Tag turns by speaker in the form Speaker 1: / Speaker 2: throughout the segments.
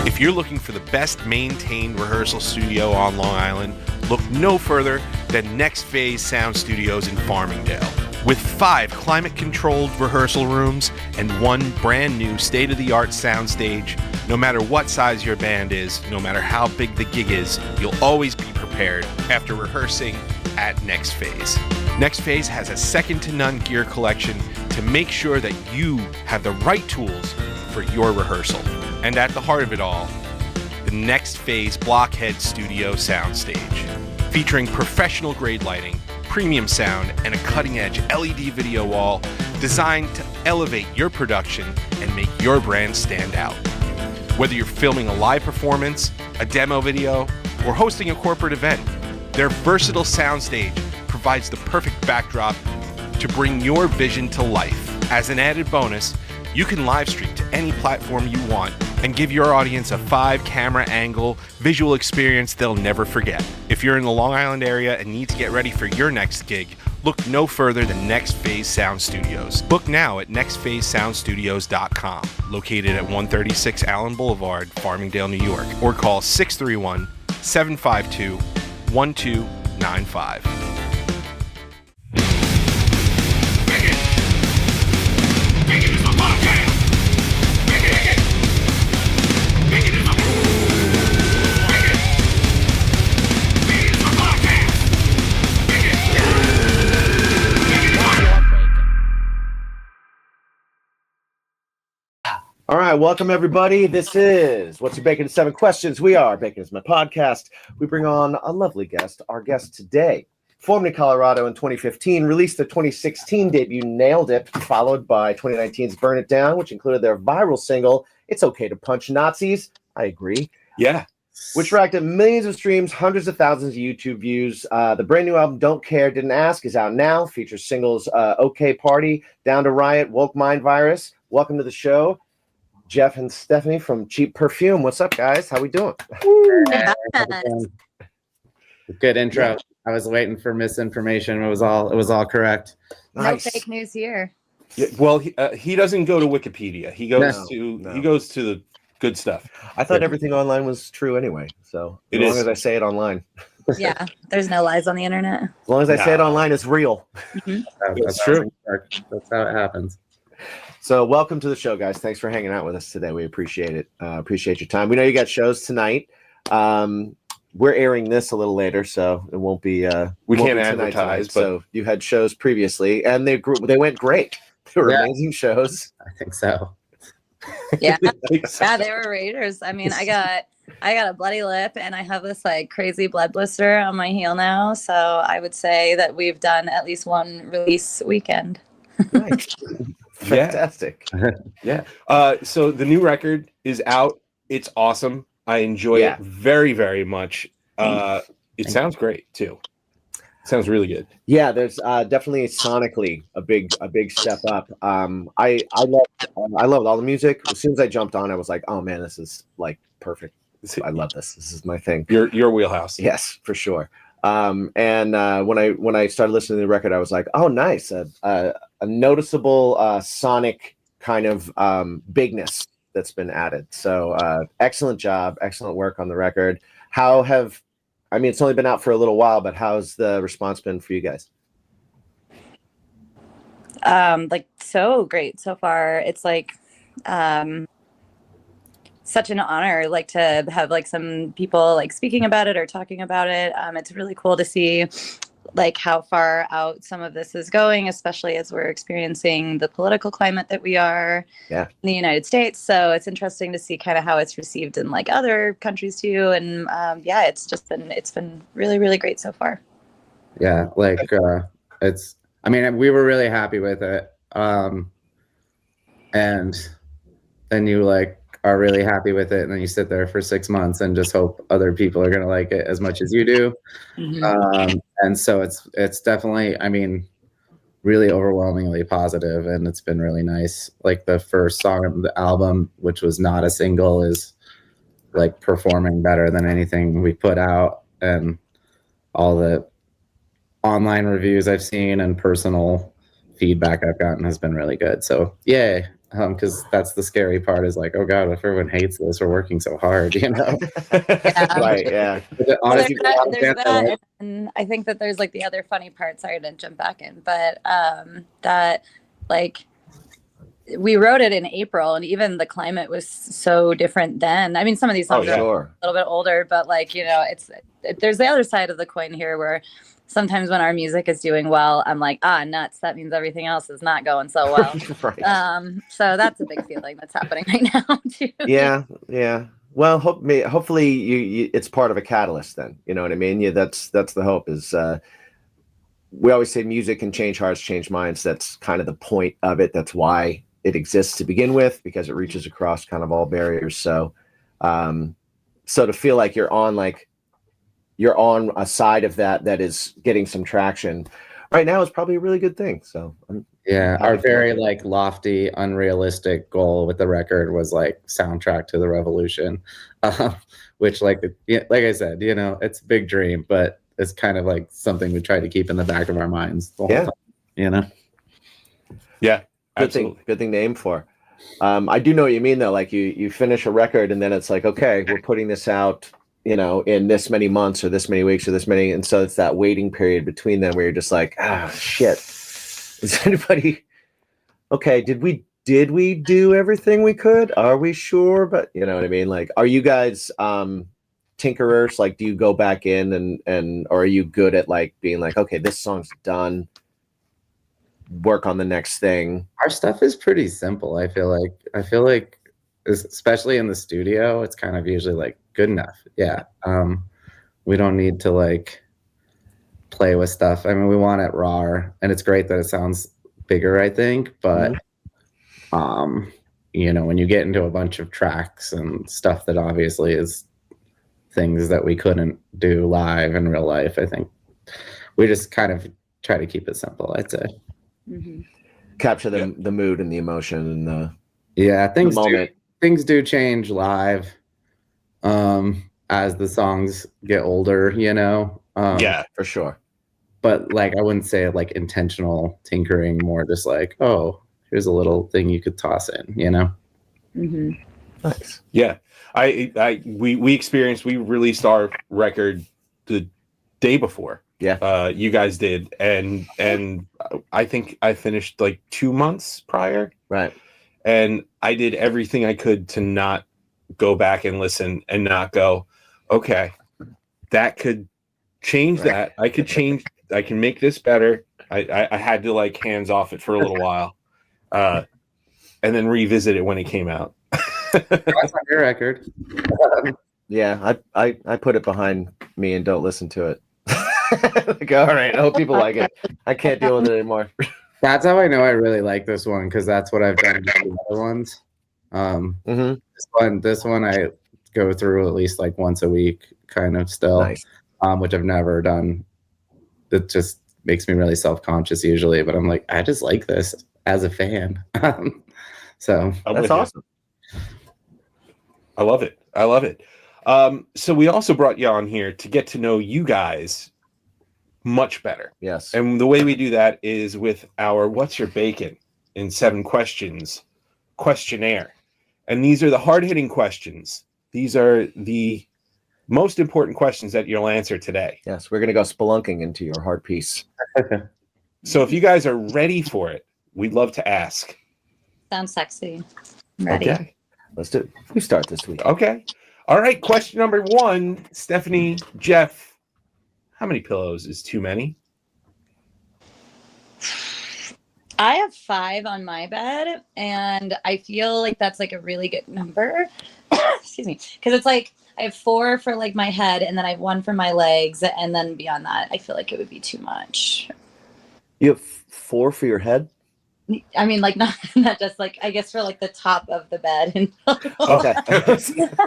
Speaker 1: If you're looking for the best maintained rehearsal studio on Long Island, look no further than Next Phase Sound Studios in Farmingdale. With 5 climate-controlled rehearsal rooms and 1 brand new state-of-the-art soundstage, no matter what size your band is, no matter how big the gig is, you'll always be prepared after rehearsing at Next Phase. Next Phase has a second-to-none gear collection to make sure that you have the right tools for your rehearsal. And at the heart of it all, the Next Phase Blockhead Studio soundstage, featuring professional-grade lighting, premium sound, and a cutting-edge LED video wall designed to elevate your production and make your brand stand out. Whether you're filming a live performance, a demo video, or hosting a corporate event, their versatile soundstage provides the perfect backdrop to bring your vision to life. As an added bonus, you can live stream to any platform you want and give your audience a 5-camera angle visual experience they'll never forget. If you're in the Long Island area and need to get ready for your next gig, look no further than Next Phase Sound Studios. Book now at nextphasesoundstudios.com, located at 136 Allen Boulevard, Farmingdale, New York, or call 631-752-1295.
Speaker 2: All right, welcome everybody. This is What's Your Bacon in 7 Questions. We are Bacon is My Podcast. We bring on a lovely guest. Our guest today, formed in Colorado in 2015, released their 2016 debut, Nailed It, followed by 2019's Burn It Down, which included their viral single, It's Okay to Punch Nazis. I agree.
Speaker 1: Yeah.
Speaker 2: Which racked up millions of streams, hundreds of thousands of YouTube views. The brand new album, Don't Care, Didn't Ask, is out now. Features singles OK Party, Down to Riot, Woke Mind Virus. Welcome to the show, Jeff and Stephanie from Cheap Perfume. What's up, guys? How we doing?
Speaker 3: Good intro. I was waiting for misinformation. It was all correct.
Speaker 2: Nice.
Speaker 4: No fake news here.
Speaker 1: Yeah, well, he doesn't go to Wikipedia. He goes to the good stuff.
Speaker 2: I thought everything online was true anyway. So as long as I say it online.
Speaker 4: Yeah, there's no lies on the internet.
Speaker 2: As long as I say it online, it's real.
Speaker 4: Mm-hmm.
Speaker 3: That's true. That's how it happens.
Speaker 2: So welcome to the show, guys. Thanks for hanging out with us today. We appreciate it. Appreciate your time. We know you got shows tonight. We're airing this a little later, so it won't be.
Speaker 1: We can't advertise, but
Speaker 2: so you had shows previously, and they went great. They were amazing shows.
Speaker 3: I think so.
Speaker 4: Yeah, yeah, they were raiders. I mean, I got a bloody lip, and I have this like crazy blood blister on my heel now. So I would say that we've done at least one release weekend.
Speaker 2: Nice. Fantastic.
Speaker 1: Yeah. So the new record is out. It's awesome. I enjoy it very, very much. It sounds great too. It sounds really good.
Speaker 2: Yeah, there's definitely sonically a big step up. I loved all the music. As soon as I jumped on, I was like, oh man, this is like perfect. I love this. This is my thing.
Speaker 1: Your wheelhouse.
Speaker 2: Yes, for sure. And when I started listening to the record, I was like, oh, nice. A noticeable sonic kind of bigness that's been added. So excellent job. Excellent work on the record. It's only been out for a little while, but how's the response been for you guys?
Speaker 4: Like so great so far. It's like such an honor, like to have like some people like speaking about it or talking about it. It's really cool to see like how far out some of this is going, especially as we're experiencing the political climate that we are in the United States. So it's interesting to see kind of how it's received in like other countries too. And it's been really, really great so far.
Speaker 3: Yeah, like we were really happy with it. And then you like are really happy with it, and then you sit there for 6 months and just hope other people are going to like it as much as you do. Mm-hmm. And so it's definitely, really overwhelmingly positive, and it's been really nice. Like the first song of the album, which was not a single, is like performing better than anything we put out, and all the online reviews I've seen and personal feedback I've gotten has been really good. So yay. because that's the scary part is like, oh God, if everyone hates this, we're working so hard, you know?
Speaker 2: Right, yeah.
Speaker 3: But
Speaker 4: Well,
Speaker 3: honestly,
Speaker 4: there's that, and I think that there's like the other funny part. Sorry to jump back in, but that like we wrote it in April, and even the climate was so different then. I mean, some of these songs are
Speaker 2: Sure.
Speaker 4: a little bit older, but like there's the other side of the coin here where sometimes when our music is doing well, I'm like, nuts. That means everything else is not going so well.
Speaker 2: Right.
Speaker 4: So that's a big feeling that's happening right now too.
Speaker 2: Yeah. Well, hopefully you it's part of a catalyst then. You know what I mean? Yeah, that's the hope is we always say music can change hearts, change minds. That's kind of the point of it. That's why it exists to begin with, because it reaches across kind of all barriers. So so to feel like you're on a side of that is getting some traction right now is probably a really good thing. So
Speaker 3: our very like lofty, unrealistic goal with the record was like soundtrack to the revolution, which like I said, you know, it's a big dream, but it's kind of like something we try to keep in the back of our minds the whole time, you know?
Speaker 1: Yeah,
Speaker 2: good thing to aim for. I do know what you mean though. Like you finish a record and then it's like, okay, we're putting this out, you know, in this many months or this many weeks or this many, and so it's that waiting period between them where you're just like, shit, is anybody okay? Did we do everything we could? Are we sure? But you know what I mean? Like, are you guys tinkerers? Like, do you go back in and or are you good at like being like, okay, this song's done, work on the next thing?
Speaker 3: Our stuff is pretty simple. I feel like especially in the studio, it's kind of usually like good enough. Yeah. We don't need to like play with stuff. I mean, we want it raw, and it's great that it sounds bigger, I think, but you know, when you get into a bunch of tracks and stuff that obviously is things that we couldn't do live in real life, I think we just kind of try to keep it simple, I'd say.
Speaker 2: Capture the mood and the emotion and the moment.
Speaker 3: Things do change live as the songs get older, you know.
Speaker 2: Yeah, for sure.
Speaker 3: But like, I wouldn't say like intentional tinkering, more just like, oh, here's a little thing you could toss in, you know.
Speaker 2: Nice.
Speaker 1: Yeah, we released our record the day before.
Speaker 2: Yeah,
Speaker 1: you guys did, and I think I finished like 2 months prior.
Speaker 2: Right.
Speaker 1: And I did everything I could to not go back and listen and not go, okay, that could change that. I can make this better. I had to like hands off it for a little while, and then revisit it when it came out.
Speaker 3: That's on your record.
Speaker 2: Yeah, I put it behind me and don't listen to it. Like, all right, I hope people like it. I can't deal with it anymore.
Speaker 3: That's how I know I really like this one, because that's what I've done with the other ones. This one I go through at least like once a week, kind of still,
Speaker 2: nice.
Speaker 3: Which I've never done. It just makes me really self-conscious usually, but I'm like, I just like this as a fan. So
Speaker 2: that's awesome.
Speaker 1: I love it. So we also brought you on here to get to know you guys much better.
Speaker 2: Yes.
Speaker 1: And the way we do that is with our What's Your Bacon in 7 questions questionnaire. And these are the hard-hitting questions. These are the most important questions that you'll answer today.
Speaker 2: Yes, we're going to go spelunking into your heart piece.
Speaker 1: So if you guys are ready for it, we'd love to ask.
Speaker 4: Sounds sexy. I'm ready.
Speaker 2: Okay. Let's do it. We start this week.
Speaker 1: Okay. All right. Question number 1, Stephanie, Jeff. How many pillows is too many?
Speaker 4: I have 5 on my bed, and I feel like that's like a really good number. Excuse me. Because it's like I have 4 for like my head, and then I have 1 for my legs, and then beyond that, I feel like it would be too much.
Speaker 2: You have 4 for your head?
Speaker 4: I mean, like not just like, I guess for like the top of the bed. And
Speaker 2: Okay.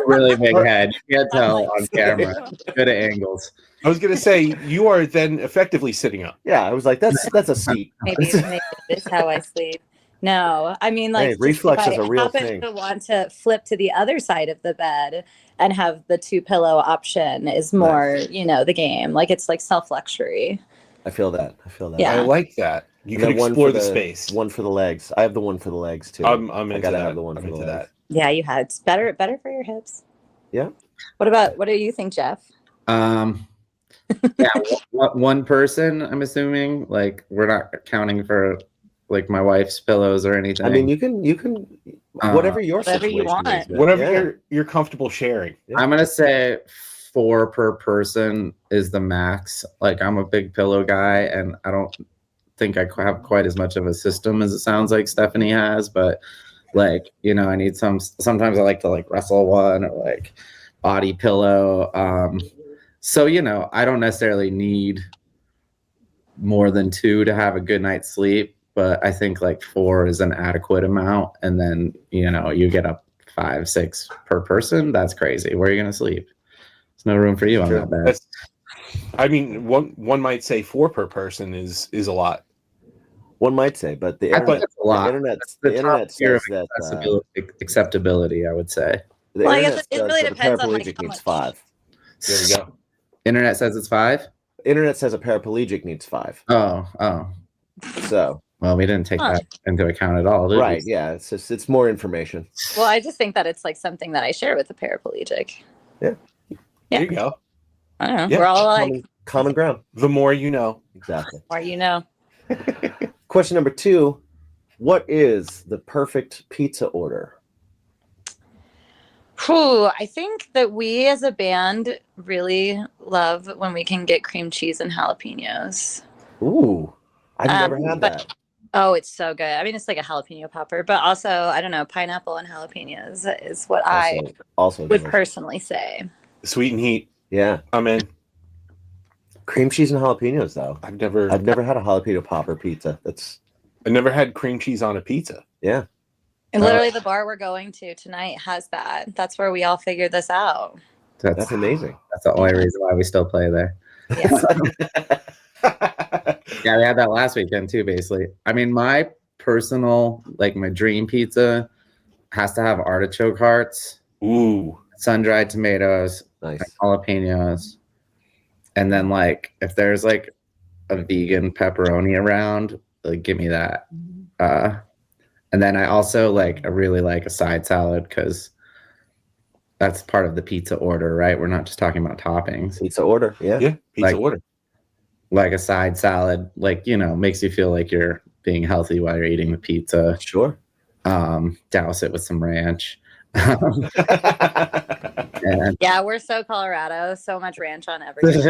Speaker 3: Really big head. You can't tell on camera. Good at angles.
Speaker 1: I was going to say, you are then effectively sitting up.
Speaker 2: Yeah, I was like, that's a seat.
Speaker 4: Maybe it is how I sleep. No, I mean, like,
Speaker 2: hey, reflex is a real
Speaker 4: thing.
Speaker 2: thing.
Speaker 4: To want to flip to the other side of the bed and have the 2 pillow option is more, you know, the game. Like, it's like self luxury.
Speaker 2: I feel that.
Speaker 4: Yeah.
Speaker 1: I like that. You
Speaker 2: And
Speaker 1: can
Speaker 2: then one
Speaker 1: explore
Speaker 2: for
Speaker 1: the space.
Speaker 2: One for the legs. I have the one for the legs too.
Speaker 1: I'm
Speaker 2: I
Speaker 1: into
Speaker 2: gotta
Speaker 1: that.
Speaker 2: have the one
Speaker 1: I'm
Speaker 2: for the
Speaker 1: into
Speaker 2: legs.
Speaker 1: that.
Speaker 4: Yeah, you had it's better for your hips.
Speaker 2: Yeah.
Speaker 4: What do you think, Jeff?
Speaker 3: Yeah, one person, I'm assuming. Like, we're not counting for like my wife's pillows or anything.
Speaker 2: I mean, you can whatever your
Speaker 4: Whatever you
Speaker 2: situation is,
Speaker 4: want.
Speaker 2: man.
Speaker 1: Whatever
Speaker 2: Yeah.
Speaker 1: you're comfortable sharing.
Speaker 2: Yeah.
Speaker 3: I'm gonna say 4 per person is the max. Like, I'm a big pillow guy, and I don't think I have quite as much of a system as it sounds like Stephanie has. But like, you know, I need some. Sometimes I like to like wrestle one or like body pillow. So you know, I don't necessarily need more than 2 to have a good night's sleep, but I think like 4 is an adequate amount. And then, you know, you get up 5, 6 per person. That's crazy. Where are you going to sleep? There's no room for you on that bed.
Speaker 1: I mean, one might say 4 per person is a lot.
Speaker 2: One might say, but the
Speaker 3: I think
Speaker 2: internet,
Speaker 3: that's a lot.
Speaker 2: the internet
Speaker 3: tier
Speaker 2: says that
Speaker 3: acceptability, I would say.
Speaker 2: the
Speaker 4: Well, I
Speaker 2: internet
Speaker 4: guess it
Speaker 2: says
Speaker 4: really
Speaker 2: that a
Speaker 4: depends on, like,
Speaker 2: paraplegic
Speaker 4: how
Speaker 2: needs
Speaker 4: much-
Speaker 2: 5.
Speaker 1: There we go.
Speaker 3: Internet says it's 5.
Speaker 2: Internet says a paraplegic needs 5.
Speaker 3: Oh.
Speaker 2: So
Speaker 3: Well, we didn't take that into account at all, did we?
Speaker 2: right, yeah, it's more information.
Speaker 4: Well, I just think that it's like something that I share with a paraplegic.
Speaker 2: Yeah.
Speaker 1: There you go.
Speaker 4: I don't know.
Speaker 1: Yeah.
Speaker 4: We're all like,
Speaker 2: Common ground.
Speaker 1: The more you know.
Speaker 2: Exactly.
Speaker 4: or you know.
Speaker 2: Question number 2: what is the perfect pizza order?
Speaker 4: Whew, I think that we as a band really love when we can get cream cheese and jalapenos.
Speaker 2: Ooh, I've never had
Speaker 4: but-
Speaker 2: that.
Speaker 4: Oh, it's so good. I mean, it's like a jalapeno popper, but also, I don't know, pineapple and jalapenos is what I
Speaker 2: Also
Speaker 4: would
Speaker 2: delicious.
Speaker 4: personally say.
Speaker 1: Sweet and heat.
Speaker 2: Yeah,
Speaker 1: I'm in.
Speaker 2: cream cheese and jalapenos though.
Speaker 1: I've never
Speaker 2: had a jalapeno popper pizza.
Speaker 1: I never had cream cheese on a pizza.
Speaker 2: Yeah.
Speaker 4: And literally, the bar we're going to tonight has that. That's where we all figured this out.
Speaker 2: That's amazing.
Speaker 3: That's the only reason why we still play there.
Speaker 4: Yeah.
Speaker 3: Yeah, we had that last weekend too, basically. I mean, my personal, like my dream pizza has to have artichoke hearts,
Speaker 1: Ooh.
Speaker 3: sun-dried tomatoes,
Speaker 2: Nice.
Speaker 3: like jalapenos, and then like if there's like a vegan pepperoni around, like give me that. And then I also I really like a side salad because that's part of the pizza order, right? We're not just talking about toppings.
Speaker 2: Pizza order. Yeah.
Speaker 1: Yeah. Pizza
Speaker 3: Like-
Speaker 1: order.
Speaker 3: Like a side salad, like, you know, makes you feel like you're being healthy while you're eating the pizza.
Speaker 2: Sure.
Speaker 3: Douse it with some ranch. And
Speaker 4: Yeah, we're so Colorado. So much ranch on everything.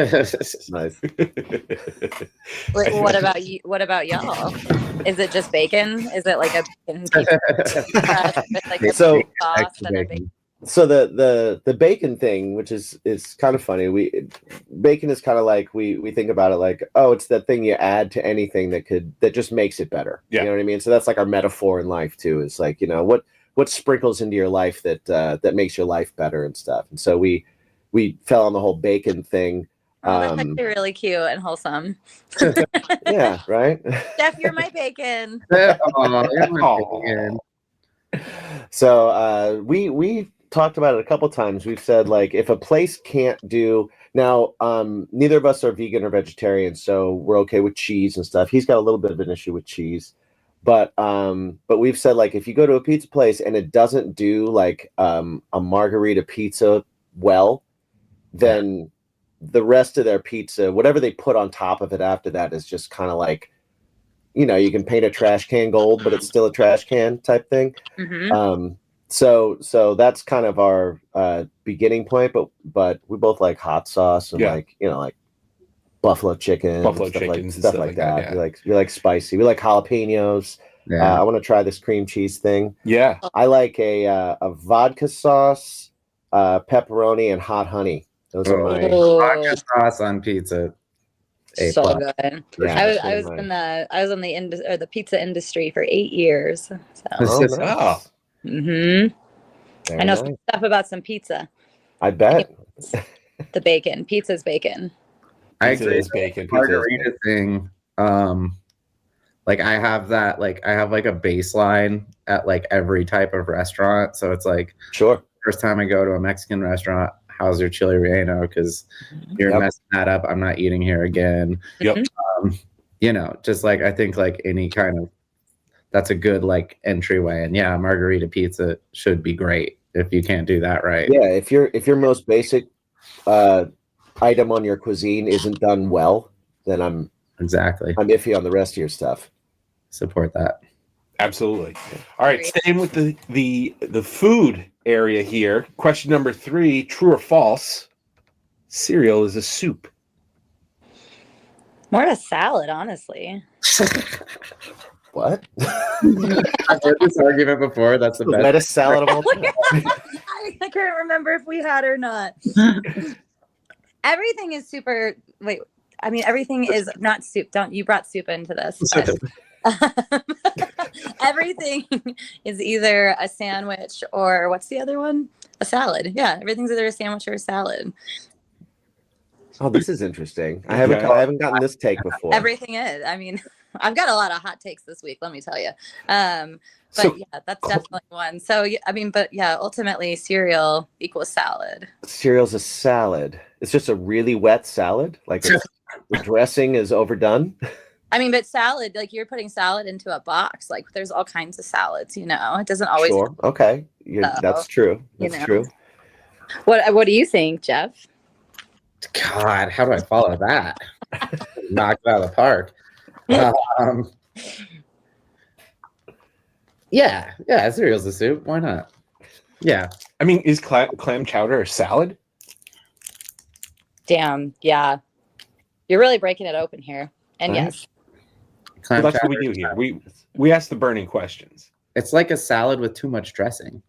Speaker 2: Nice.
Speaker 4: What about you? What about y'all? Is it just bacon? Is it like a bacon pizza with like a
Speaker 2: So-
Speaker 4: sauce
Speaker 3: extra
Speaker 4: and a
Speaker 3: bacon.
Speaker 2: So the bacon thing, which is kind of funny. Bacon is kind of like we think about it like, oh, it's that thing you add to anything that just makes it better.
Speaker 1: Yeah.
Speaker 2: You know what I mean? So that's like our metaphor in life too. Is like, you know, what sprinkles into your life that makes your life better and stuff. And so we fell on the whole bacon thing.
Speaker 4: Oh, that's actually really cute and wholesome.
Speaker 2: Yeah, right.
Speaker 4: Jeff, you're my bacon.
Speaker 3: Aw, you're my
Speaker 1: Aw.
Speaker 3: bacon.
Speaker 2: So we talked about it a couple times. We've said like if a place can't do now, neither of us are vegan or vegetarian, so we're okay with cheese and stuff. He's got a little bit of an issue with cheese, but we've said like if you go to a pizza place and it doesn't do like a margarita pizza well, then the rest of their pizza, whatever they put on top of it after that, is just kind of like, you know, you can paint a trash can gold, but it's still a trash can type thing.
Speaker 4: Mm-hmm.
Speaker 2: So that's kind of our beginning point, but we both like hot sauce and
Speaker 1: Yeah.
Speaker 2: like, you know, like buffalo chicken,
Speaker 1: Buffalo
Speaker 2: stuff
Speaker 1: chickens and
Speaker 2: stuff
Speaker 1: stuff
Speaker 2: like
Speaker 1: like that,
Speaker 2: that.
Speaker 1: yeah.
Speaker 2: We like spicy. We like jalapenos.
Speaker 3: Yeah.
Speaker 2: I want to try this cream cheese thing.
Speaker 1: Yeah.
Speaker 2: I like a vodka sauce, pepperoni, and hot honey. Those are my
Speaker 3: Vodka sauce on pizza. A
Speaker 4: So
Speaker 3: plus.
Speaker 4: good.
Speaker 2: Yeah,
Speaker 4: I was in the pizza industry for 8 years. So.
Speaker 2: Oh, nice.
Speaker 1: Oh.
Speaker 4: Mm-hmm.
Speaker 2: Very
Speaker 4: I know
Speaker 2: nice.
Speaker 4: some stuff about some pizza.
Speaker 2: I bet.
Speaker 4: The bacon. Pizza's bacon.
Speaker 3: I
Speaker 1: Pizza
Speaker 3: agree.
Speaker 1: is bacon. Pizza is
Speaker 3: Margarita thing. Like I have that, like I have like a baseline at like every type of restaurant. So it's like
Speaker 2: Sure.
Speaker 3: first time I go to a Mexican restaurant, how's your chili relleno? Because you're
Speaker 2: Yep.
Speaker 3: messing that up. I'm not eating here again.
Speaker 1: Yep.
Speaker 3: you know, just like I think like any kind of that's a good like entryway. And yeah, margarita pizza should be great if you can't do that right.
Speaker 2: Yeah, if your most basic item on your cuisine isn't done well, then I'm iffy on the rest of your stuff.
Speaker 3: Support that.
Speaker 1: Absolutely. All right, staying with the food area here. Question number 3, true or false? Cereal is a soup.
Speaker 4: More of a salad, honestly.
Speaker 2: What?
Speaker 3: I've heard this argument before. That's the best.
Speaker 2: Lettuce salad of all time.
Speaker 4: I can't remember if we had or not. Everything is super. Wait, I mean, everything is not soup. You brought soup into this. Everything is either a sandwich or what's the other one? A salad. Yeah, everything's either a sandwich or a salad.
Speaker 2: Oh, this is interesting. I haven't gotten this take before.
Speaker 4: Everything is. I mean, I've got a lot of hot takes this week, let me tell you. But yeah, that's definitely one. So, I mean, but yeah, ultimately cereal equals salad.
Speaker 2: Cereal's a salad. It's just a really wet salad? Like the dressing is overdone?
Speaker 4: I mean, but salad, like you're putting salad into a box. Like there's all kinds of salads, you know. It doesn't always.
Speaker 2: Sure. Okay. That's true. That's true.
Speaker 4: What do you think, Jeff?
Speaker 3: God, how do I follow that? Knocked it out of the park. Yeah, cereal's a soup. Why not? Yeah.
Speaker 1: I mean, is clam chowder a salad?
Speaker 4: Damn, yeah. You're really breaking it open here. And
Speaker 2: Right.
Speaker 4: yes.
Speaker 1: Well, that's what we do here. We ask the burning questions.
Speaker 3: It's like a salad with too much dressing.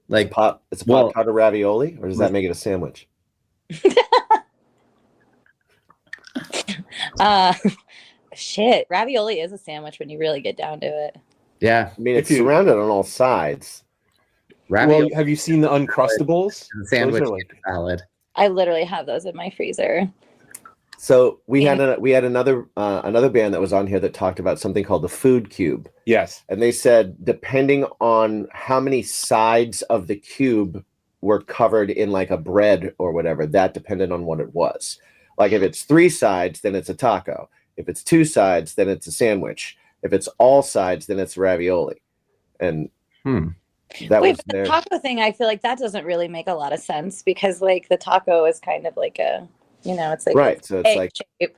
Speaker 3: Like
Speaker 2: It's a pot of ravioli, or does that make it a sandwich?
Speaker 4: Shit, ravioli is a sandwich when you really get down to it.
Speaker 3: Yeah.
Speaker 2: I mean, it's surrounded on all sides.
Speaker 3: Ravioli.
Speaker 1: Well, have you seen the Uncrustables?
Speaker 3: Sandwich
Speaker 1: Those are like-
Speaker 3: salad.
Speaker 4: I literally have those in my freezer.
Speaker 2: So we had another band that was on here that talked about something called the food cube.
Speaker 1: Yes.
Speaker 2: And they said, depending on how many sides of the cube were covered in like a bread or whatever, that depended on what it was. Like if it's 3 sides, then it's a taco. If it's 2 sides, then it's a sandwich. If it's all sides, then it's ravioli. And that was
Speaker 4: the taco thing, I feel like that doesn't really make a lot of sense because like the taco is kind of like a, you know, it's like
Speaker 2: right. So it's like
Speaker 4: shape.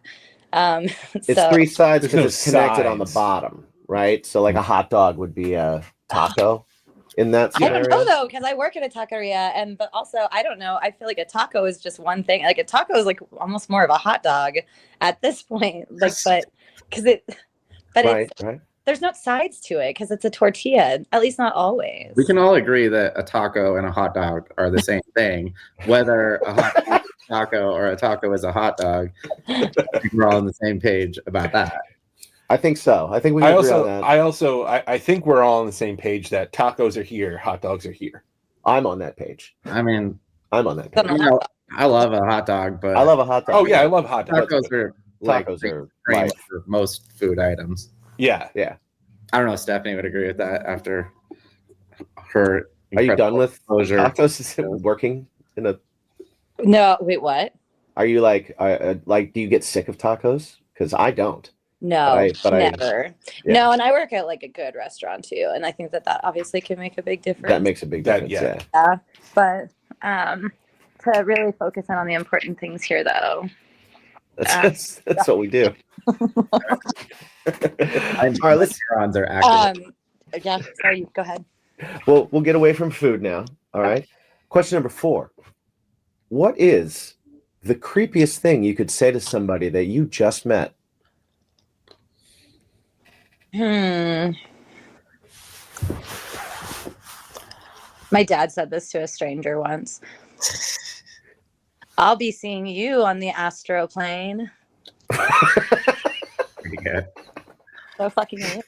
Speaker 2: It's 3 sides because it's connected on the
Speaker 1: sides.
Speaker 2: bottom, right? So like a hot dog would be a taco in that
Speaker 4: I
Speaker 2: scenario.
Speaker 4: don't know though, because I work at a taqueria, but also I don't know. I feel like a taco is just one thing. Like a taco is like almost more of a hot dog at this point. Like,
Speaker 2: Right.
Speaker 4: There's no sides to it because it's a tortilla. At least not always.
Speaker 3: We can all agree that a taco and a hot dog are the same thing. Whether a hot dog is a taco or a taco is a hot dog, I think we're all on the same page about that.
Speaker 2: I think so. I think we can agree on that.
Speaker 1: I think we're all on the same page that tacos are here, hot dogs are here.
Speaker 2: I'm on that page.
Speaker 3: I mean,
Speaker 2: I'm on that page.
Speaker 3: you know, I love a hot dog, but
Speaker 2: I love a hot dog.
Speaker 1: Oh yeah, I love hot dogs.
Speaker 3: tacos are like
Speaker 2: Tacos are
Speaker 3: cream
Speaker 2: life.
Speaker 3: for most food items.
Speaker 1: Yeah.
Speaker 3: I don't know if Stephanie would agree with that after her.
Speaker 2: Are you done with
Speaker 3: exposure.
Speaker 2: tacos? Is it working in a?
Speaker 4: No, wait, what?
Speaker 2: Are you like do you get sick of tacos? Because I don't.
Speaker 4: No,
Speaker 2: But
Speaker 4: never.
Speaker 2: Yeah.
Speaker 4: No, and I work at like a good restaurant too, and I think that obviously can make a big difference.
Speaker 2: That makes a big difference.
Speaker 1: yeah.
Speaker 4: Yeah, but to really focus in on the important things here, though.
Speaker 2: That's what we do. All right, let's.
Speaker 3: Neurons are active.
Speaker 4: Yeah, sorry, go ahead.
Speaker 2: We'll get away from food now. All right. Question number 4. What is the creepiest thing you could say to somebody that you just met?
Speaker 4: My dad said this to a stranger once. I'll be seeing you on the astro plane.
Speaker 3: Pretty good.
Speaker 4: So fucking weird.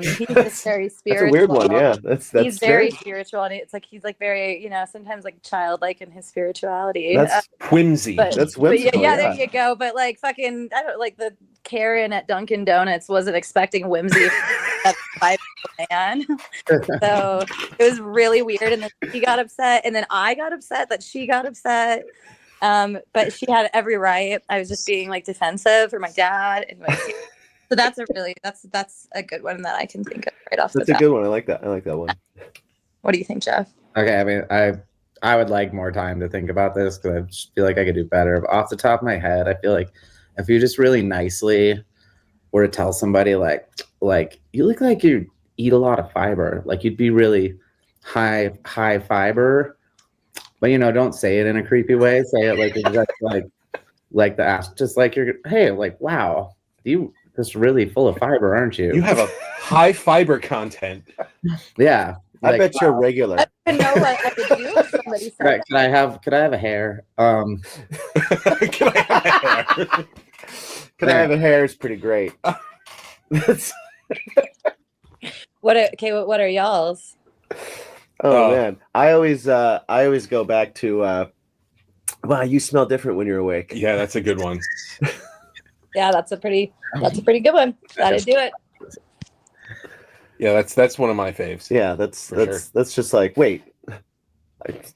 Speaker 4: He's just very spiritual.
Speaker 2: That's a weird one. Yeah, that's
Speaker 4: he's very
Speaker 2: strange.
Speaker 4: spiritual, and it's like he's like very, you know, sometimes like childlike in his spirituality.
Speaker 2: That's
Speaker 1: Whimsy.
Speaker 2: That's
Speaker 4: But
Speaker 2: whimsical.
Speaker 4: yeah, there you go. But like fucking, I don't like the Karen at Dunkin' Donuts wasn't expecting whimsy at 5 man. So it was really weird, and then she got upset, and then I got upset that she got upset. But she had every right. I was just being like defensive for my dad and my So that's a good one that I can think of right off the
Speaker 2: That's a
Speaker 4: bat.
Speaker 2: good one. I like that. I like that one.
Speaker 4: What do you think, Jeff?
Speaker 3: Okay, I mean, I would like more time to think about this because I just feel like I could do better. But off the top of my head, I feel like if you just really nicely were to tell somebody like you look like you eat a lot of fiber, like you'd be really high fiber, but don't say it in a creepy way. Say it like exactly like the ask, just like you're hey, like wow, you just really full of fiber, aren't you?
Speaker 1: You have a high fiber content.
Speaker 3: Yeah.
Speaker 2: I
Speaker 3: Like,
Speaker 2: bet you're regular.
Speaker 4: I don't know what I would do if somebody said
Speaker 3: right, could I have a hair?
Speaker 1: Can I have a hair?
Speaker 2: Can I have a hair is pretty great.
Speaker 4: what are y'all's?
Speaker 2: Oh man, I always go back to wow, you smell different when you're awake.
Speaker 1: Yeah, that's a good one.
Speaker 4: Yeah, that's a pretty good one. That'd do it.
Speaker 1: Yeah, that's one of my faves.
Speaker 2: Yeah, that's just like, wait,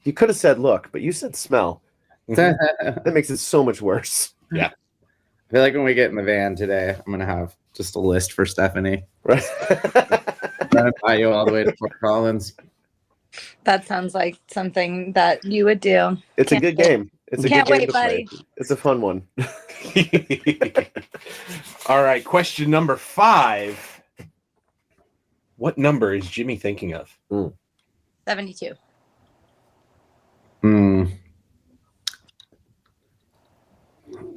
Speaker 2: you could have said look, but you said smell. That makes it so much worse.
Speaker 1: Yeah.
Speaker 3: I feel like when we get in the van today, I'm gonna have just a list for Stephanie.
Speaker 2: Right.
Speaker 3: Run by you all the way to Fort Collins.
Speaker 4: That sounds like something that you would do.
Speaker 2: It's a good game. It's a
Speaker 4: Can't
Speaker 2: good game
Speaker 4: wait,
Speaker 2: to
Speaker 4: buddy.
Speaker 2: play. It's a fun one.
Speaker 1: All right, question number 5. What number is Jimmy thinking of?
Speaker 4: 72.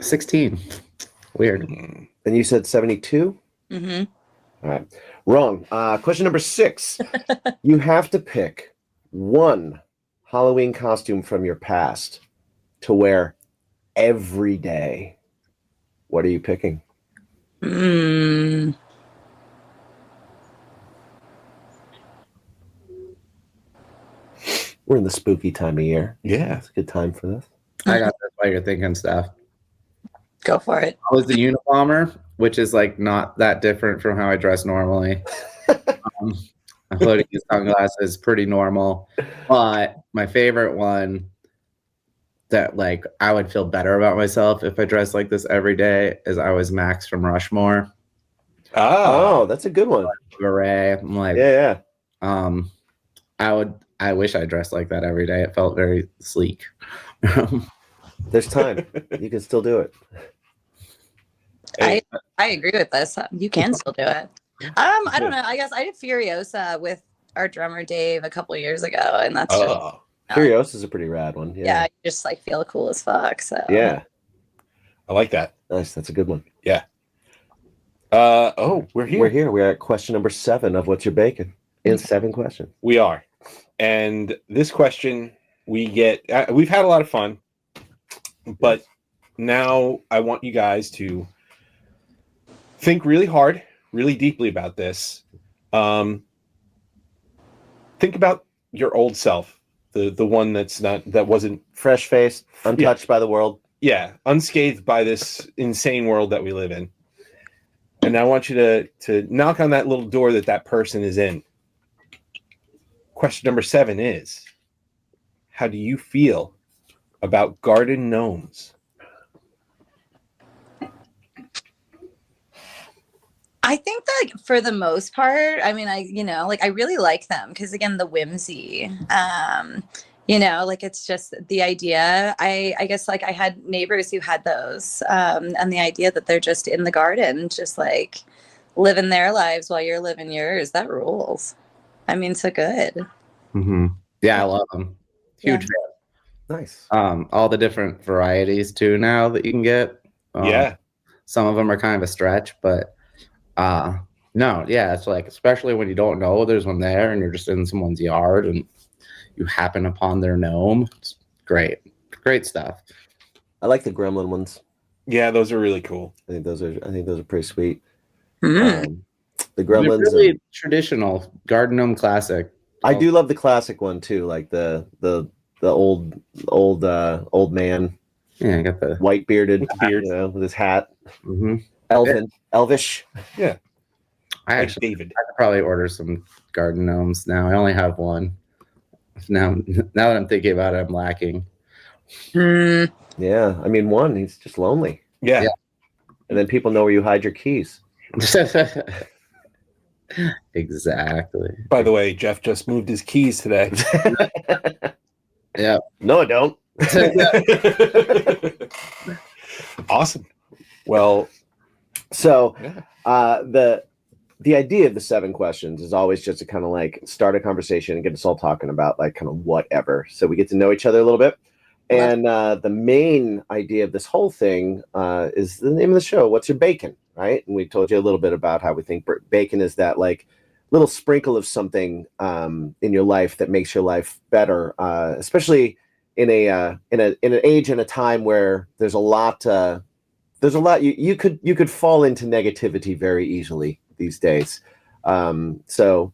Speaker 3: 16. Weird.
Speaker 2: And you said 72?
Speaker 4: Mm-hmm.
Speaker 2: All right. Wrong. Question number 6. You have to pick one Halloween costume from your past to wear every day. What are you picking? We're in the spooky time of year.
Speaker 1: Yeah.
Speaker 2: It's a good time for this.
Speaker 3: I got this while you're thinking stuff.
Speaker 4: Go for it.
Speaker 3: I was the Unabomber, which is like not that different from how I dress normally. A hoodie and sunglasses, pretty normal. But my favorite one that like I would feel better about myself if I dressed like this every day is I was Max from Rushmore.
Speaker 2: Oh, that's a good one.
Speaker 3: Beret. I'm like,
Speaker 2: Yeah.
Speaker 3: I wish I dressed like that every day. It felt very sleek.
Speaker 2: There's time. You can still do it.
Speaker 4: I agree with this. You can still do it. I don't know. I guess I did Furiosa with our drummer Dave a couple years ago, and that's just
Speaker 2: Furiosa is a pretty rad one.
Speaker 4: yeah, you just like feel cool as fuck. So
Speaker 2: Yeah.
Speaker 1: I like that.
Speaker 2: Nice. That's a good one.
Speaker 1: Yeah. We're here.
Speaker 2: We're here. We're at question number 7 of What's Your Bacon in 7 questions.
Speaker 1: We are. And this question we get, we've had a lot of fun, but now I want you guys to think really hard, really deeply about this. Think about your old self, the one that wasn't
Speaker 2: Fresh-faced, untouched by the world.
Speaker 1: Yeah, unscathed by this insane world that we live in. And I want you to knock on that little door that person is in. Question number 7 is, how do you feel about garden gnomes?
Speaker 4: I think that for the most part, I mean, I really like them because again, the whimsy, it's just the idea. I guess like I had neighbors who had those, and the idea that they're just in the garden, just like living their lives while you're living yours. That rules. I mean, so good.
Speaker 3: Mm-hmm. Yeah, I love them. Huge fan.
Speaker 2: Nice.
Speaker 3: All the different varieties too now that you can get.
Speaker 1: Yeah.
Speaker 3: Some of them are kind of a stretch, but no, yeah, it's like, especially when you don't know there's one there and you're just in someone's yard and you happen upon their gnome. It's great. Great stuff.
Speaker 2: I like the gremlin ones.
Speaker 1: Yeah, those are really cool.
Speaker 2: I think those are pretty sweet.
Speaker 4: Mm.
Speaker 2: The gremlins.
Speaker 3: They're really traditional garden gnome classic.
Speaker 2: I do love the classic one too, like the old man.
Speaker 3: Yeah, I got the
Speaker 2: white bearded
Speaker 1: beard,
Speaker 2: with his hat.
Speaker 3: Mm-hmm.
Speaker 2: Elvish.
Speaker 1: Yeah.
Speaker 3: I
Speaker 1: could
Speaker 3: probably order some garden gnomes now. I only have one. Now that I'm thinking about it, I'm lacking.
Speaker 2: Yeah, I mean, he's just lonely.
Speaker 1: Yeah.
Speaker 2: And then people know where you hide your keys.
Speaker 3: Exactly.
Speaker 1: By the way, Jeff just moved his keys today.
Speaker 3: Yeah.
Speaker 2: No, I don't.
Speaker 1: Awesome. Well,
Speaker 2: So
Speaker 1: yeah.
Speaker 2: the idea of the 7 questions is always just to kind of like start a conversation and get us all talking about like kind of whatever. So we get to know each other a little bit. And the main idea of this whole thing is the name of the show. What's your bacon? Right. And we told you a little bit about how we think bacon is that like little sprinkle of something in your life that makes your life better, especially in an age and a time where there's a lot you could fall into negativity very easily these days. So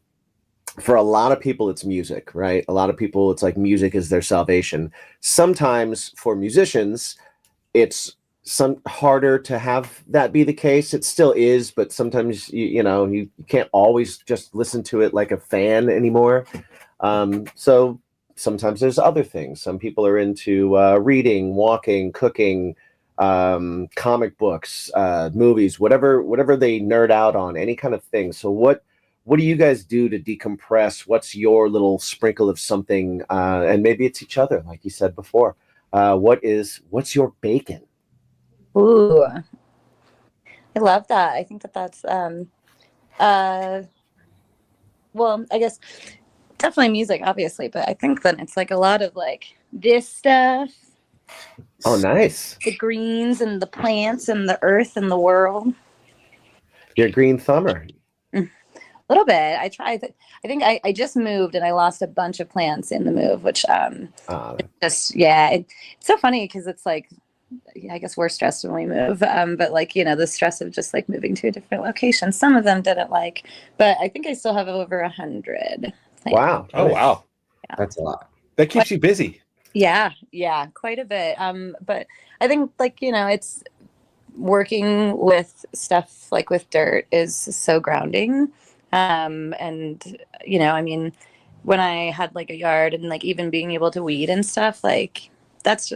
Speaker 2: for a lot of people, it's music, right? A lot of people, it's like music is their salvation. Sometimes for musicians, it's some harder to have that be the case. It still is, but sometimes you can't always just listen to it like a fan anymore. So sometimes there's other things. Some people are into reading, walking, cooking, comic books, movies, whatever they nerd out on, any kind of thing. So what do you guys do to decompress? What's your little sprinkle of something? And maybe it's each other, like you said before. What's your bacon?
Speaker 4: Ooh, I love that. I think that's well, I guess definitely music, obviously, but I think then it's like a lot of like this stuff.
Speaker 2: Oh, nice.
Speaker 4: The greens and the plants and the earth and the world.
Speaker 2: You're a green thumber.
Speaker 4: A little bit. I tried. I think I just moved and I lost a bunch of plants in the move, which it's so funny because it's like, I guess we're stressed when we move, but like the stress of just like moving to a different location. Some of them didn't like, but I think I still have over 100 plants.
Speaker 2: Wow.
Speaker 1: Oh, wow.
Speaker 4: Yeah.
Speaker 3: That's a lot.
Speaker 1: That keeps you busy.
Speaker 4: Yeah, quite a bit. But I think like it's working with stuff like with dirt is so grounding. And I mean, when I had like a yard and like even being able to weed and stuff, like that's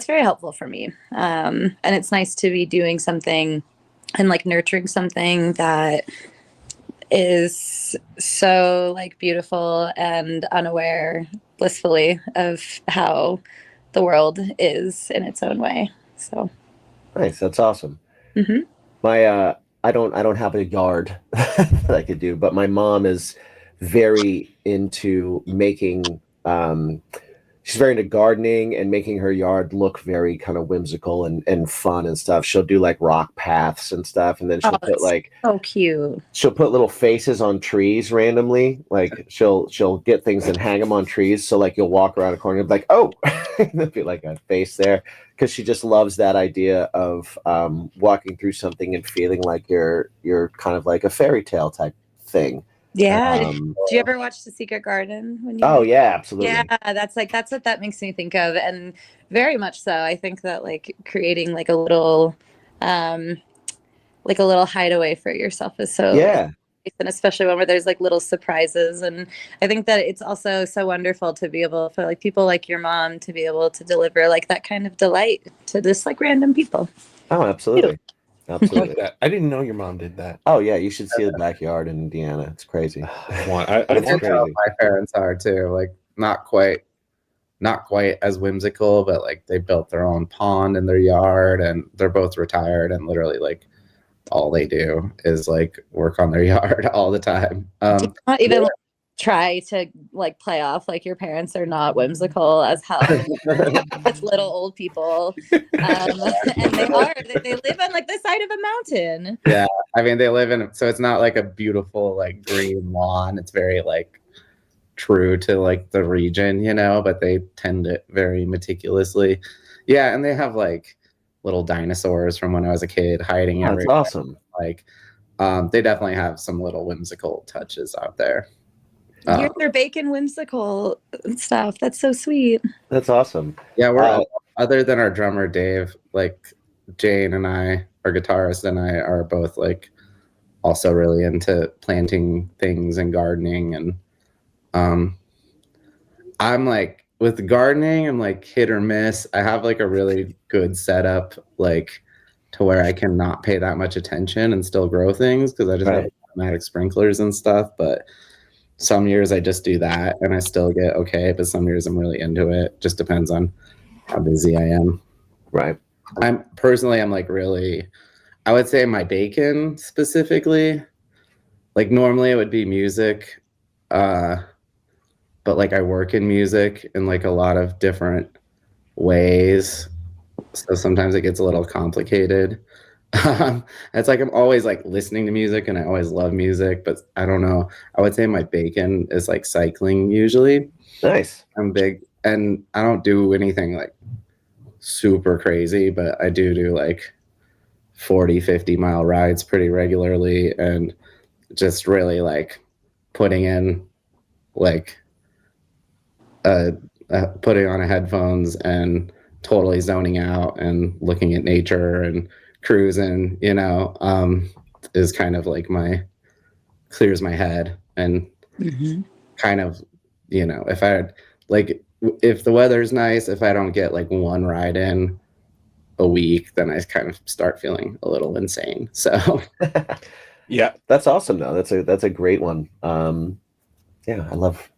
Speaker 4: very helpful for me. And it's nice to be doing something and like nurturing something that is so like beautiful and unaware blissfully of how the world is in its own way. So
Speaker 2: nice. That's awesome.
Speaker 4: Mhm.
Speaker 2: My I don't have a yard that I could do, but my mom is very into making she's very into gardening and making her yard look very kind of whimsical and fun and stuff. She'll do like rock paths and stuff, and then she'll put
Speaker 4: that's
Speaker 2: like
Speaker 4: so cute.
Speaker 2: she'll put little faces on trees randomly. Like she'll get things and hang them on trees. So like you'll walk around a corner and be like, oh, there'll be like a face there, because she just loves that idea of walking through something and feeling like you're kind of like a fairy tale type thing.
Speaker 4: Yeah. Did you ever watch The Secret Garden when you
Speaker 2: Oh yeah, absolutely.
Speaker 4: Yeah, that's what that makes me think of, and very much so. I think that like creating like a little hideaway for yourself is so
Speaker 2: Yeah.
Speaker 4: and especially one where there's like little surprises. And I think that it's also so wonderful to be able for like people like your mom to be able to deliver like that kind of delight to just like random people.
Speaker 2: Oh, absolutely.
Speaker 1: I
Speaker 2: Absolutely.
Speaker 1: like that. I didn't know your mom did that.
Speaker 2: Oh yeah, you should see the backyard in Indiana. It's crazy.
Speaker 1: I
Speaker 2: It's
Speaker 3: That's how
Speaker 2: crazy.
Speaker 3: my parents are too. Like not quite as whimsical, but like they built their own pond in their yard, and they're both retired, and literally like all they do is like work on their yard all the time.
Speaker 4: Not even like, try to like play off like your parents are not whimsical as hell. It's little old people, and they live on like the side of a mountain.
Speaker 3: Yeah, I mean they live in, so it's not like a beautiful like green lawn. It's very like true to like the region, but they tend it very meticulously. Yeah, and they have like little dinosaurs from when I was a kid hiding
Speaker 2: Oh, that's
Speaker 3: everywhere.
Speaker 2: awesome.
Speaker 3: Like they definitely have some little whimsical touches out there.
Speaker 4: Your bacon whimsical stuff. That's so sweet.
Speaker 2: That's awesome.
Speaker 3: Yeah, we're all, other than our drummer Dave, like Jane and I, our guitarist and I, are both like also really into planting things and gardening. And I'm like with gardening, I'm like hit or miss. I have like a really good setup. Like to where I can not pay that much attention and still grow things because I just have automatic sprinklers and stuff. But some years I just do that and I still get okay, but some years I'm really into it. Just depends on how busy I am.
Speaker 2: Right.
Speaker 3: I'm like really, I would say my bacon specifically, like normally it would be music, but like I work in music in like a lot of different ways. So sometimes it gets a little complicated. It's like I'm always like listening to music and I always love music, but I don't know. I would say my bacon is like cycling usually.
Speaker 2: Nice.
Speaker 3: I'm big and I don't do anything like super crazy, but I do like 40, 50 mile rides pretty regularly and just really like putting in like putting on a headphones and totally zoning out and looking at nature and cruising, is kind of like clears my head and kind of, if I like, if the weather's nice, if I don't get like one ride in a week, then I kind of start feeling a little insane. So
Speaker 1: Yeah,
Speaker 2: that's awesome though. That's a great one. Yeah, I love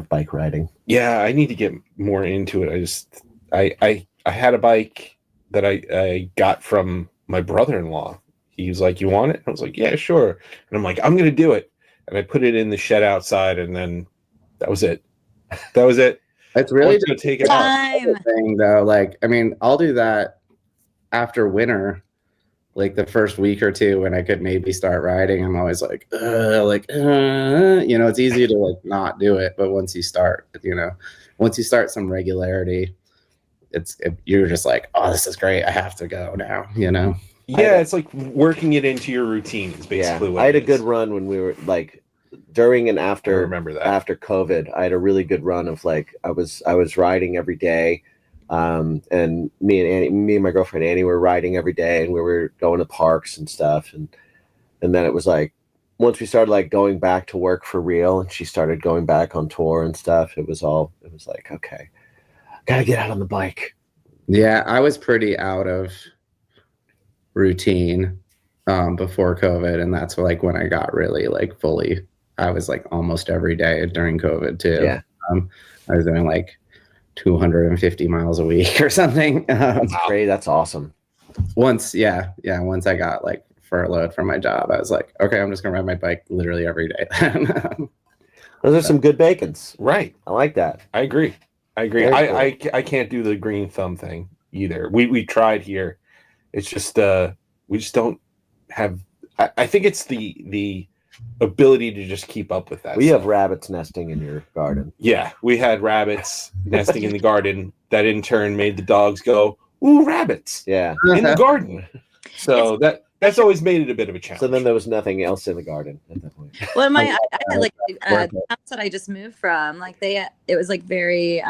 Speaker 2: bike riding.
Speaker 1: Yeah, I need to get more into it. I had a bike that I got from my brother-in-law. He was like, "You want it?" I was like, "Yeah, sure." And I'm like, "I'm gonna do it." And I put it in the shed outside, and then that was it. That was it.
Speaker 3: It's really
Speaker 1: just take it out.
Speaker 3: Thing though. Like, I mean, I'll do that after winter, like the first week or two when I could maybe start riding. I'm always like, it's easy to like not do it, but once you start some regularity, you're just like, oh, this is great. I have to go now.
Speaker 1: Yeah, it's like working it into your routine. Is basically what
Speaker 2: I had a good run when we were like during and after.
Speaker 1: I remember that
Speaker 2: after COVID, I had a really good run of like I was riding every day, and me and my girlfriend Annie were riding every day, and we were going to parks and stuff, and then it was like once we started like going back to work for real, and she started going back on tour and stuff. It was like, okay, gotta get out on the bike.
Speaker 3: Yeah, I was pretty out of routine before COVID, and that's like when I got really like fully. I was like almost every day during COVID too.
Speaker 2: Yeah,
Speaker 3: I was doing like 250 miles a week or something.
Speaker 2: That's great. That's awesome.
Speaker 3: Once I got like furloughed from my job, I was like, okay, I'm just gonna ride my bike literally every day.
Speaker 2: Those are some good bacons.
Speaker 1: Right.
Speaker 2: I like that.
Speaker 1: I agree. I can't do the green thumb thing either. We tried here. It's just we just don't have. I think it's the ability to just keep up with that.
Speaker 2: We have rabbits nesting in your garden.
Speaker 1: Yeah, we had rabbits nesting in the garden. That in turn made the dogs go, "Ooh, rabbits!"
Speaker 2: Yeah,
Speaker 1: in the garden. So that's always made it a bit of a challenge.
Speaker 2: So then there was nothing else in the garden at that point.
Speaker 4: Well, I had like the house that I just moved from, like it was like very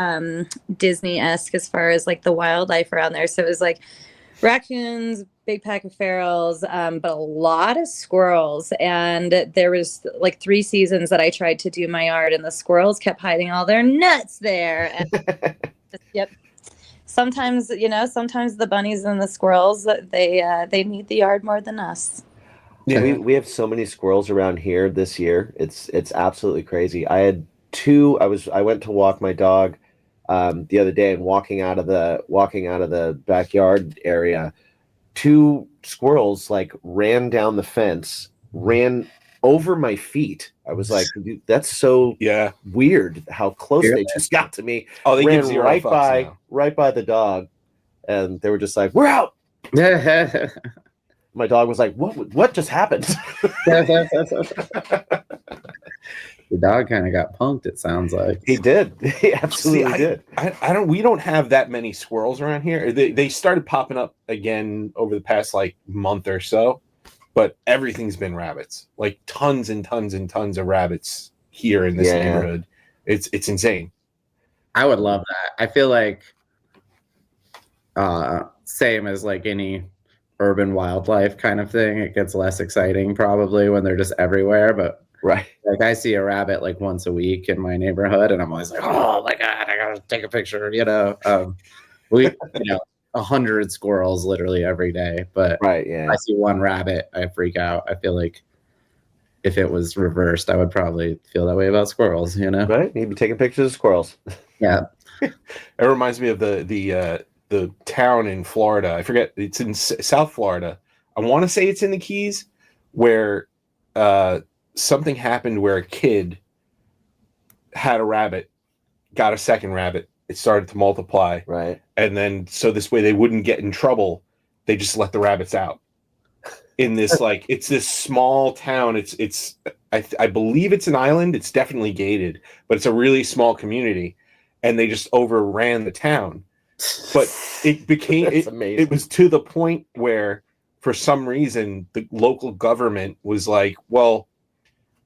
Speaker 4: Disney-esque as far as like the wildlife around there. So it was like raccoons, big pack of ferals, but a lot of squirrels. And there was like 3 seasons that I tried to do my yard, and the squirrels kept hiding all their nuts there. And yep. Sometimes the bunnies and the squirrels, they need the yard more than us.
Speaker 2: Yeah, we have so many squirrels around here this year. It's absolutely crazy. I had 2. I went to walk my dog the other day, and walking out of the backyard area, 2 squirrels like ran down the fence, ran over my feet. I was like, dude, that's so weird how close they just got to me.
Speaker 1: Oh, they
Speaker 2: ran
Speaker 1: give 0
Speaker 2: right
Speaker 1: fucks
Speaker 2: by the dog, and they were just like, "We're out." My dog was like, "What just happened?"
Speaker 3: The dog kind of got punked. It sounds like
Speaker 2: he did. He absolutely did.
Speaker 1: We don't have that many squirrels around here. They started popping up again over the past like month or so, but everything's been rabbits. Like tons and tons and tons of rabbits here in this neighborhood. It's insane.
Speaker 3: I would love that. I feel like same as like any urban wildlife kind of thing. It gets less exciting probably when they're just everywhere, but
Speaker 2: right.
Speaker 3: Like I see a rabbit like once a week in my neighborhood, and I'm always like, oh my god, I gotta take a picture. 100 squirrels literally every day, but
Speaker 2: Right. Yeah.
Speaker 3: I see one rabbit, I freak out. I feel like if it was reversed, I would probably feel that way about squirrels, you know?
Speaker 2: Right. You'd be taking pictures of squirrels.
Speaker 3: Yeah.
Speaker 1: It reminds me of the town in Florida. I forget. It's in South Florida. I want to say it's in the Keys, where something happened where a kid had a rabbit, got a second rabbit. It started to multiply,
Speaker 2: Right.
Speaker 1: and then so this way they wouldn't get in trouble. They just let the rabbits out. In this it's this small town. I believe it's an island. It's definitely gated, but it's a really small community, and they just overran the town. But it became it was to the point where for some reason the local government was like, well,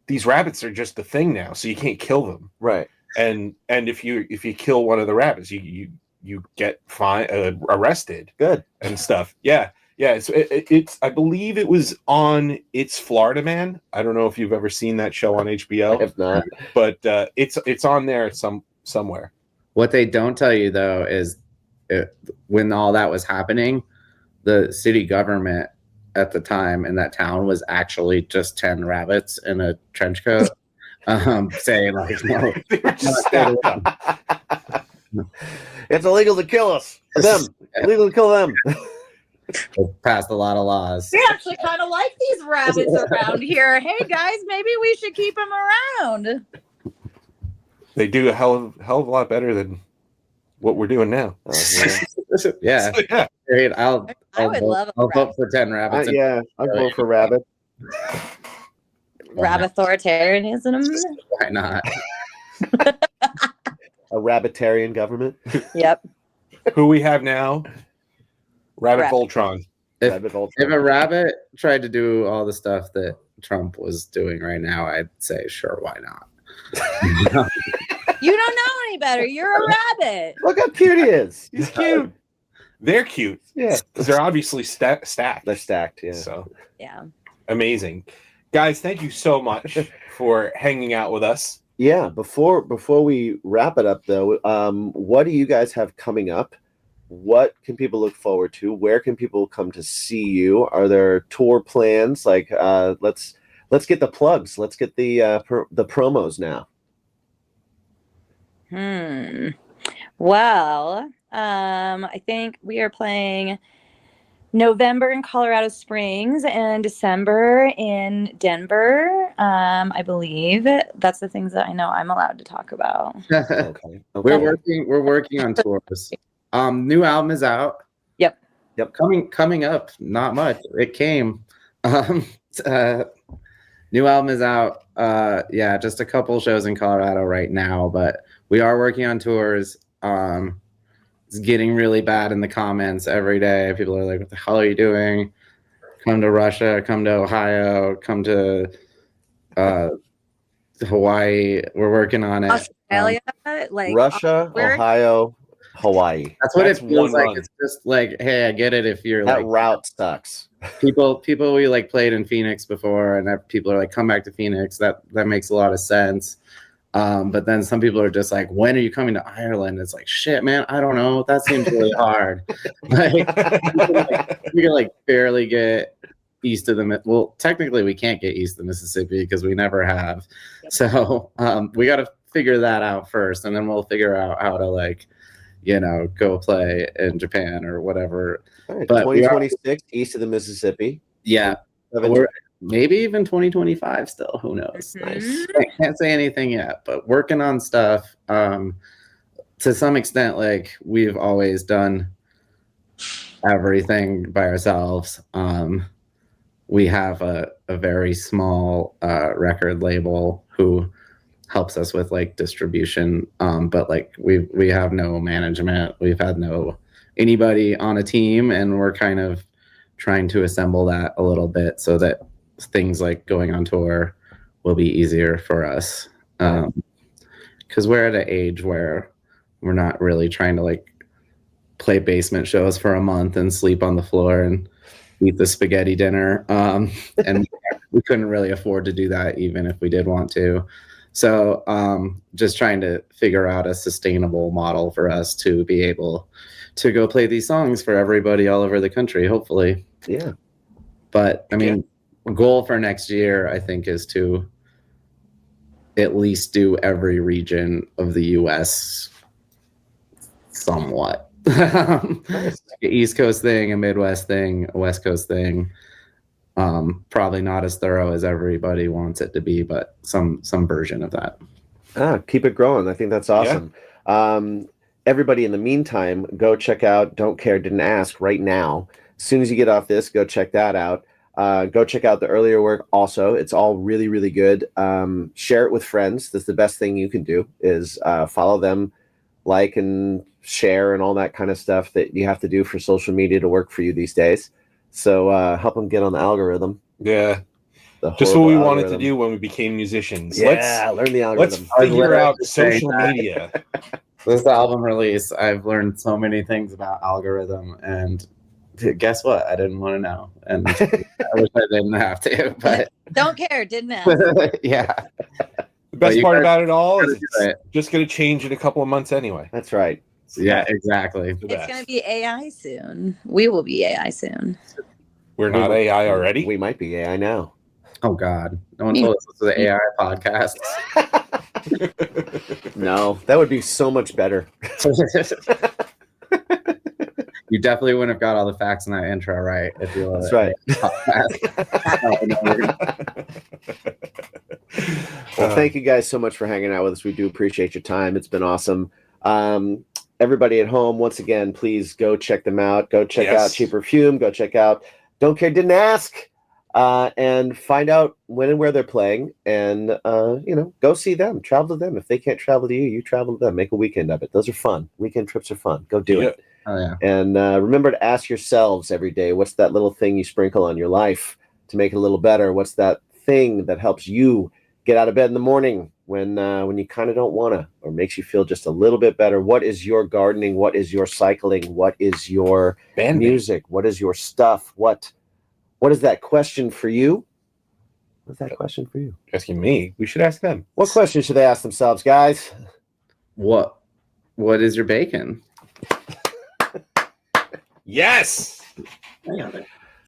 Speaker 1: these rabbits are just a thing now, so you can't kill them.
Speaker 2: Right.
Speaker 1: And if you kill one of the rabbits, you get arrested.
Speaker 2: Good.
Speaker 1: And stuff. Yeah. So it's I believe it was on It's Florida Man. I don't know if you've ever seen that show on HBO.
Speaker 2: If not,
Speaker 1: but it's on there somewhere.
Speaker 3: What they don't tell you though is when all that was happening, the city government at the time in that town was actually just 10 rabbits in a trench coat, saying like, no,
Speaker 2: it's illegal to kill us. Them. Illegal to kill them.
Speaker 3: they passed a lot of laws.
Speaker 4: We actually kind of like these rabbits around here. Hey guys, maybe we should keep them around.
Speaker 1: They do a hell of a lot better than what we're doing now.
Speaker 3: Yeah.
Speaker 1: So, yeah.
Speaker 3: Great. I'll vote for 10 rabbits.
Speaker 2: Yeah, I'll vote for rabbit.
Speaker 4: Rabbithorianism.
Speaker 3: Why not?
Speaker 2: A rabbitarian government.
Speaker 4: Yep.
Speaker 1: Who we have now? Rabbit Voltron.
Speaker 2: Rabbit Voltron.
Speaker 3: If a rabbit tried to do all the stuff that Trump was doing right now, I'd say, sure, why not?
Speaker 4: You don't know any better. You're a rabbit.
Speaker 2: Look how cute he is.
Speaker 1: He's cute. They're cute.
Speaker 2: Yeah.
Speaker 1: Because they're obviously stacked.
Speaker 2: They're stacked, yeah.
Speaker 1: So
Speaker 4: Yeah.
Speaker 1: amazing. Guys, thank you so much for hanging out with us.
Speaker 2: Yeah, before we wrap it up though, what do you guys have coming up? What can people look forward to? Where can people come to see you? Are there tour plans? Like let's get the plugs. Let's get the promos now.
Speaker 4: Well, I think we are playing November in Colorado Springs and December in Denver. I believe that's the things that I know I'm allowed to talk about.
Speaker 2: Okay.
Speaker 3: We're working on tours. New album is out.
Speaker 4: Yep.
Speaker 3: Coming up, not much. It came. New album is out. Yeah, just a couple shows in Colorado right now, but we are working on tours. It's getting really bad in the comments every day. People are like, what the hell are you doing? Come to Russia, come to Ohio, come to Hawaii. We're working on it.
Speaker 4: Australia, like
Speaker 2: Russia, Ohio, Hawaii.
Speaker 3: That's what it feels like. It's just like, hey, I get it if you're
Speaker 2: that
Speaker 3: like
Speaker 2: route sucks.
Speaker 3: people we like played in Phoenix before, and people are like, come back to Phoenix. That makes a lot of sense. But then some people are just like, when are you coming to Ireland? It's like, shit, man, I don't know. That seems really hard. Like, you can like barely get east of the well, technically we can't get east of the Mississippi because we never have. Yep. So we got to figure that out first, and then we'll figure out how to like, go play in Japan or whatever.
Speaker 2: Right, but 2026 east of the Mississippi.
Speaker 3: Yeah. Maybe even 2025 still. Who knows? Nice. Can't say anything yet, but working on stuff. To some extent, like we've always done everything by ourselves. We have a very small record label who helps us with like distribution. But like we have no management. We've had no anybody on a team, and we're kind of trying to assemble that a little bit so that things like going on tour will be easier for us, because we're at an age where we're not really trying to like play basement shows for a month and sleep on the floor and eat the spaghetti dinner, and we couldn't really afford to do that even if we did want to. So just trying to figure out a sustainable model for us to be able to go play these songs for everybody all over the country, hopefully.
Speaker 2: Yeah.
Speaker 3: But I mean, goal for next year, I think, is to at least do every region of the US somewhat.
Speaker 2: Nice.
Speaker 3: East Coast thing, a Midwest thing, a West Coast thing. Probably not as thorough as everybody wants it to be, but some version of that.
Speaker 2: Keep it growing. I think that's awesome. Everybody, in the meantime, go check out Don't Care, Didn't Ask right now. As soon as you get off this, go check that out. Go check out the earlier work also. It's all really, really good. Share it with friends. That's the best thing you can do, is follow them, like and share and all that kind of stuff that you have to do for social media to work for you these days. So help them get on the algorithm.
Speaker 1: Yeah.
Speaker 2: The
Speaker 1: Just what we
Speaker 2: horrible
Speaker 1: wanted to
Speaker 2: algorithm.
Speaker 1: do when we became musicians.
Speaker 2: Yeah, learn the
Speaker 1: Let's
Speaker 2: algorithm.
Speaker 1: figure out
Speaker 3: just saying
Speaker 1: social
Speaker 3: that.
Speaker 1: media.
Speaker 3: This album release, I've learned so many things about algorithm, and guess what? I didn't want to know, and I wish I didn't have to. But
Speaker 4: Don't care, didn't ask.
Speaker 3: yeah,
Speaker 1: The best
Speaker 3: you
Speaker 1: part
Speaker 3: guys
Speaker 1: about it all is
Speaker 3: gotta do
Speaker 1: it's
Speaker 3: it.
Speaker 1: just going to change in a couple of months anyway.
Speaker 2: That's right.
Speaker 3: Yeah, exactly.
Speaker 1: The
Speaker 4: It's
Speaker 1: best.
Speaker 4: going to be AI soon. We will be AI soon.
Speaker 1: We're not AI already.
Speaker 2: We might be AI now.
Speaker 3: Oh God, no one told us this was an AI podcast.
Speaker 2: No, that would be so much better.
Speaker 3: You definitely wouldn't have got all the facts in that intro right if you were.
Speaker 2: That's right. Well, thank you guys so much for hanging out with us. We do appreciate your time. It's been awesome. Everybody at home, once again, please go check them out. Go check out Cheap Perfume. Go check out Don't Care, Didn't Ask. And find out when and where they're playing, and go see them, travel to them. If they can't travel to you, you travel to them. Make a weekend of it. Those are fun. Weekend trips are fun. Go do it.
Speaker 3: Oh yeah.
Speaker 2: And remember to ask yourselves every day, what's that little thing you sprinkle on your life to make it a little better? What's that thing that helps you get out of bed in the morning when you kind of don't want to, or makes you feel just a little bit better? What is your gardening? What is your cycling? What is your music? What is your stuff? What is that question for you? What's that question for you?
Speaker 1: Asking me. We should ask them.
Speaker 2: What question should they ask themselves, guys?
Speaker 3: What is your bacon?
Speaker 1: Yes.
Speaker 3: Hang on there.